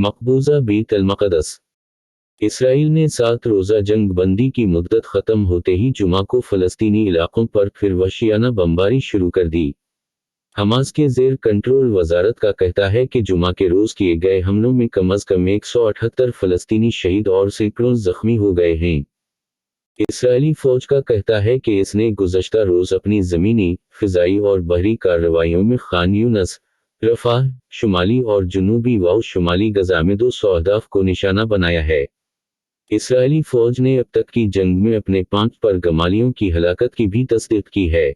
मकबूजा बीत अल-मक़दस। इसराइल ने 7 रोज़ा जंग बंदी की मुद्दत ख़त्म होते ही जुमा को फ़लस्तीनी इलाक़ों पर फिर वहशियाना बमबारी शुरू कर दी। हमास के ज़ेर कंट्रोल वज़ारत का कहता है कि जुमा के रोज़ किए गए हमलों में कम अज़ कम 178 फ़लस्तीनी शहीद और सैकड़ों ज़ख्मी हो गए हैं। इसराइली फ़ौज का कहता है कि इसने गुज़श्ता रोज़ अपनी ज़मीनी, फ़िज़ाई और बहरी कार्रवाइयों में खान यूनस, रफ़ाह, शुमाली और जनूबी व शुमाली गज़ा में 200 अहदाफ को निशाना बनाया है। इसराइली फ़ौज ने अब तक की जंग में अपने 5 परगमालियों की हलाकत की भी तस्दीक की है।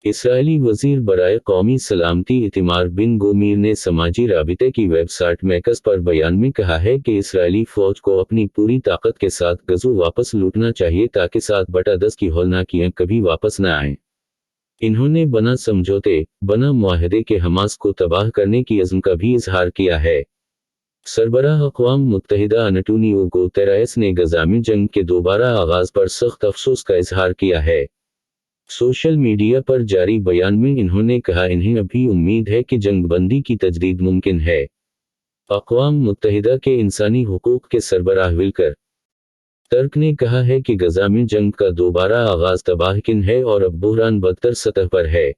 इसराइली वज़ीर बराए कौमी सलामती इतिमार बिन गोमीर ने समाजी राबिते की वेबसाइट मैकस पर बयान में कहा है कि इसराइली फ़ौज को अपनी पूरी ताकत के साथ गज़ो वापस लूटना चाहिए ताकि 7/10 की हौलनाकियां कभी वापस न आएं। इन्होंने बना समझौते, बना मुआहदे के हमास को तबाह करने की अज़्म का भी इजहार किया है। सरबराह अक़वाम मुत्तहिदा अंटोनियो गुतेरेस ने गज़ा में जंग के दोबारा आगाज़ पर सख्त अफसोस का इजहार किया है। सोशल मीडिया पर जारी बयान में इन्होंने कहा इन्हें अभी उम्मीद है कि जंग बंदी की तजदीद मुमकिन है। अक़वाम मुत्तहिदा के इंसानी हुकूक़ के सरबराह विल्कर टर्क ने कहा है कि गज़ा में जंग का दोबारा आगाज़ तबाहकुन है और अब बहरान बदतर सतह पर है।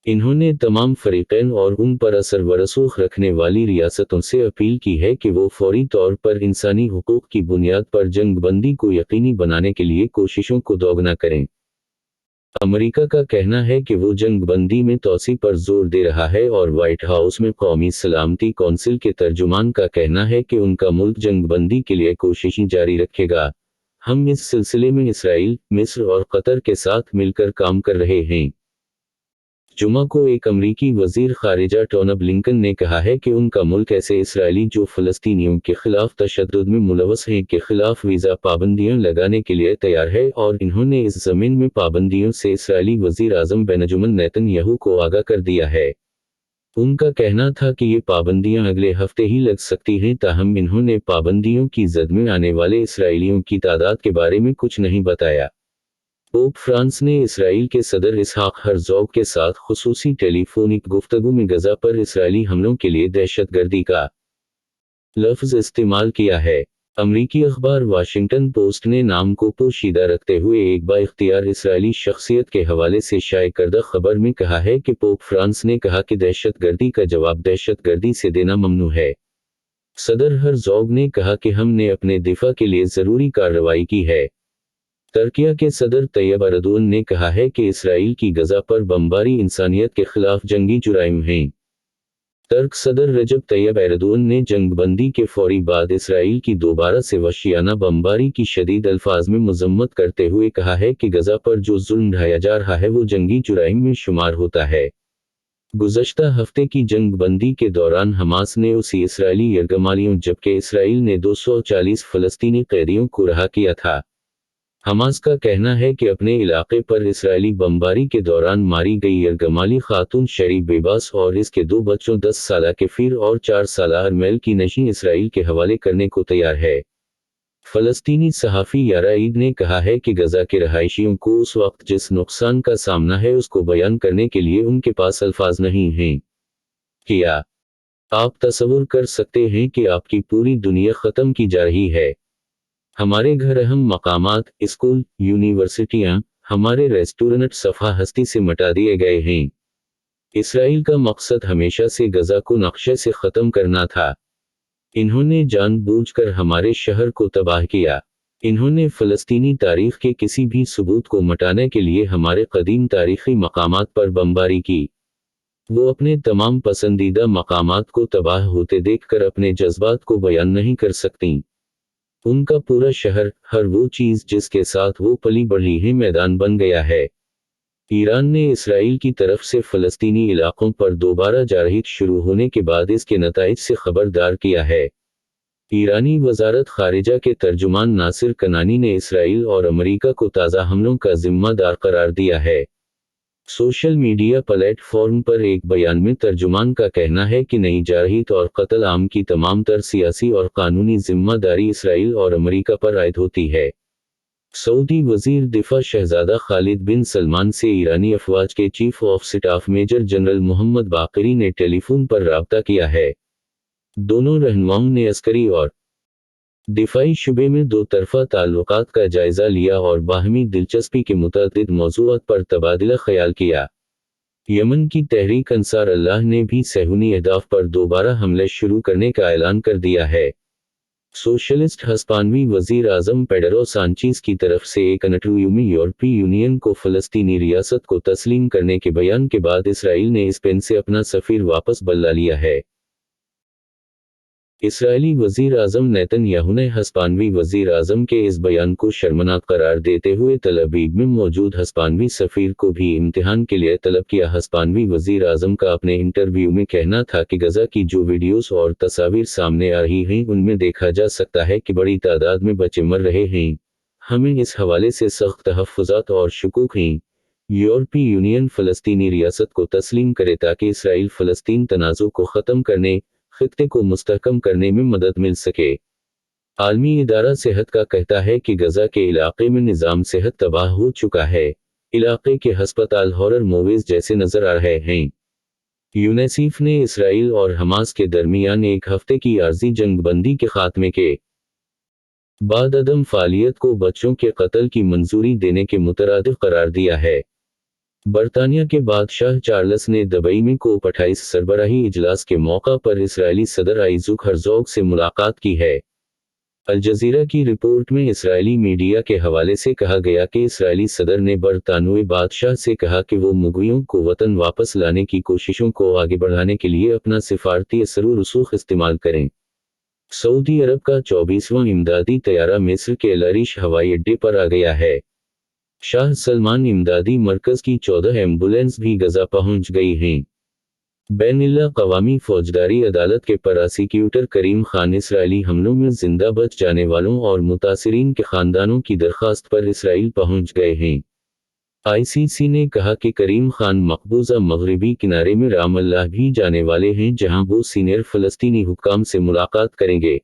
इन्होंने तमाम फ़रीक़ैन और उन पर असर व रसूख़ रखने वाली रियासतों से अपील की है कि वो फ़ौरी तौर पर इंसानी हुकूक़ की बुनियाद पर जंग बंदी को यकीनी बनाने के लिए कोशिशों को दोगुना करें। अमेरिका का कहना है कि वो जंग बंदी में तोसी पर जोर दे रहा है और व्हाइट हाउस में कौमी सलामती कौंसिल के तर्जुमान का कहना है कि उनका मुल्क जंग बंदी के लिए कोशिशें जारी रखेगा। हम इस सिलसिले में इसराइल, मिस्र और कतर के साथ मिलकर काम कर रहे हैं। जुमा को एक अमरीकी वज़ीर ख़ारिजा टोनी ब्लिंकन ने कहा है कि उनका मुल्क ऐसे इसराइली जो फ़लस्तीनियों के ख़िलाफ़ तशद्दुद में मुलव्वस हैं के ख़िलाफ़ वीज़ा पाबंदियां लगाने के लिए तैयार है और इन्होंने इस ज़मीन में पाबंदियों से इसराइली वज़ीर आज़म बेंजामिन नेतन्याहू को आगाह कर दिया है। उनका कहना था कि ये पाबंदियां अगले हफ्ते ही लग सकती हैं, ताहम इन्होंने पाबंदियों की ज़द में आने वाले इसराइलियों की तादाद के बारे में कुछ नहीं बताया। पोप फ्रांस ने इसराइल के सदर इसहाक हर्ज़ोग के साथ खुसूसी टेलीफोनिक गुफ्तगू में गज़ा पर इसराइली हमलों के लिए दहशतगर्दी का लफ्ज़ इस्तेमाल किया है। अमरीकी अखबार वाशिंगटन पोस्ट ने नाम को पोशीदा रखते हुए एक बाइख्तियार इसराइली शख्सियत के हवाले से शाये करदा खबर में कहा है कि पोप फ्रांस ने कहा कि दहशतगर्दी का जवाब दहशतगर्दी से देना ममनू है। सदर हर्ज़ोग ने कहा कि हमने अपने दिफा के लिए ज़रूरी कार्रवाई की है। तुर्किया के सदर तैयब एर्दोगन ने कहा है कि इसराइल की गज़ा पर बमबारी इंसानियत के खिलाफ जंगी जुराइम हैं। तुर्क सदर रजब तैयब एर्दोगन ने जंग बंदी के फौरी बाद इसराइल की दोबारा से वहशियाना बमबारी की शदीद अल्फाज में मज़म्मत करते हुए कहा है कि गज़ा पर जो जुल्म ढाया जा रहा है वो जंगी जुराइम में शुमार होता है। गुज़श्ता हफ्ते की जंग बंदी के दौरान हमास ने उसी इसराइली यरगमालियों जबकि इसराइल ने 240 फ़लस्तीनी कैदियों को रहा किया था। हमास का कहना है कि अपने इलाके पर इसराइली बमबारी के दौरान मारी गई यरगमाली खातून शरी बेबास और इसके 2 बच्चों 10 साला केफिर और 4 साला अरमेल की नशी इसराइल के हवाले करने को तैयार है। फ़लस्तीनी सहाफ़ी यारा ईद ने कहा है कि गज़ा के रहायशियों को उस वक्त जिस नुकसान का सामना है उसको बयान करने के लिए उनके पास अल्फाज नहीं हैं। क्या आप तसव्वुर कर सकते हैं कि आपकी पूरी दुनिया ख़त्म की जा रही है? हमारे घर, अहम मकामात, स्कूल, यूनिवर्सिटियां, हमारे रेस्टोरेंट सफ़ा हस्ती से मिटा दिए गए हैं। इसराइल का मकसद हमेशा से गज़ा को नक्शे से ख़त्म करना था। इन्होंने जानबूझकर हमारे शहर को तबाह किया। इन्होंने फ़लस्तीनी तारीख़ के किसी भी सबूत को मिटाने के लिए हमारे क़दीम तारीख़ी मकामात पर बमबारी की। वो अपने तमाम पसंदीदा मकामात को तबाह होते देखकर अपने जज्बात को बयान नहीं कर सकतीं। उनका पूरा शहर, हर वो चीज़ जिसके साथ वो पली बढ़ी है, मैदान बन गया है। ईरान ने इसराइल की तरफ से फ़लस्तीनी इलाक़ों पर दोबारा जारहीत शुरू होने के बाद इसके नताइज से खबरदार किया है। ईरानी वज़ारत ख़ारिजा के तर्जुमान नासिर कनानी ने इसराइल और अमेरिका को ताज़ा हमलों का ज़िम्मेदार करार दिया है। सोशल मीडिया प्लेटफॉर्म पर एक बयान में तर्जुमान का कहना है कि नई जारहीत और कत्ल आम की तमाम तर सियासी और कानूनी जिम्मेदारी इसराइल और अमेरिका पर आयद होती है। सऊदी वज़ीर दिफा शहज़ादा खालिद बिन सलमान से ईरानी अफ़वाज के chief of staff major general Mohammad Bagheri ने टेलीफोन पर राब्ता किया है। दोनों रहनुमाओं ने अस्करी और दिफाई शुबे में दो तरफा ताल्लुकात का जायजा लिया और बाहमी दिलचस्पी के मुतअद्दिद मौज़ूआत पर तबादला ख्याल किया। यमन की तहरीक अंसार अल्लाह ने भी सहूनी अहदाफ पर दोबारा हमले शुरू करने का ऐलान कर दिया है। सोशलिस्ट हस्पानवी वजीर आज़म पेडरो सांचेज़ की तरफ से एक इंटरव्यू में यूरोपीय यूनियन को फ़लस्तीनी रियासत को तस्लीम करने के बयान के बाद इसराइल ने स्पेन से अपना सफ़ीर वापस बुला लिया है। इसराइली वजीर आज़म नेतन्याहू ने हस्पानवी वजीर आज़म के इस बयान को शर्मनाक करार देते हुए तल अवीव में मौजूद हस्पानवी सफ़ीर को भी इम्तिहान के लिए तलब किया। हस्पानवी वजीर आज़म का अपने इंटरव्यू में कहना था कि गज़ा की जो वीडियोस और तस्वीर सामने आ रही हैं उनमें देखा जा सकता है कि बड़ी तादाद में बच्चे मर रहे हैं। हमें इस हवाले से सख्त तहफ़्फ़ुज़ात और शुकूक हैं। यूरोपीय यूनियन फ़लस्तीनी रियासत को तस्लीम करे ताकि इसराइल फ़लस्तीन तनाज़ुर को ख़त्म करने, खित्ते को मुस्तहकम करने में मदद मिल सके। आलमी इदारा सेहत का कहता है कि गज़ा के इलाके में निज़ाम सेहत तबाह हो चुका है। इलाके के हस्पताल हॉरर मूवीज़ जैसे नज़र आ रहे हैं। यूनिसेफ ने इसराइल और हमास के दरमियान एक हफ्ते की आर्जी जंगबंदी के खात्मे के बाद अदम फ़ालियत को बच्चों के कत्ल की मंजूरी देने के मुतरादिफ करार दिया है। बरतानिया के बादशाह चार्ल्स ने दुबई में कोप 28 सरबराही इजलास के मौका पर इसराइली सदर आइज़ुक हर्ज़ोग से मुलाकात की है। अल जज़ीरा की रिपोर्ट में इसराइली मीडिया के हवाले से कहा गया कि इसराइली सदर ने बरतानवी बादशाह से कहा कि वो मुग़वियों को वतन वापस लाने की कोशिशों को आगे बढ़ाने के लिए अपना सिफारती असर व रसूख इस्तेमाल करें। सऊदी अरब का 24वां इमदादी तैयारा मिस्र के अल अरीश हवाई अड्डे पर आ गया है। शाह सलमान इमदादी मरकज़ की 14 एम्बुलेंस भी गज़ा पहुंच गई हैं। बैनुल-अक़वामी फ़ौजदारी अदालत के प्रोसिक्यूटर करीम खान इसराइली हमलों में जिंदा बच जाने वालों और मुतासिरीन के ख़ानदानों की दरख्वास्त पर इसराइल पहुंच गए हैं। आईसीसी ने कहा कि करीम खान मकबूजा मगरिबी किनारे में रामल्लाह भी जाने वाले हैं जहां वो सीनियर फ़लस्तीनी हुक्काम से मुलाकात करेंगे।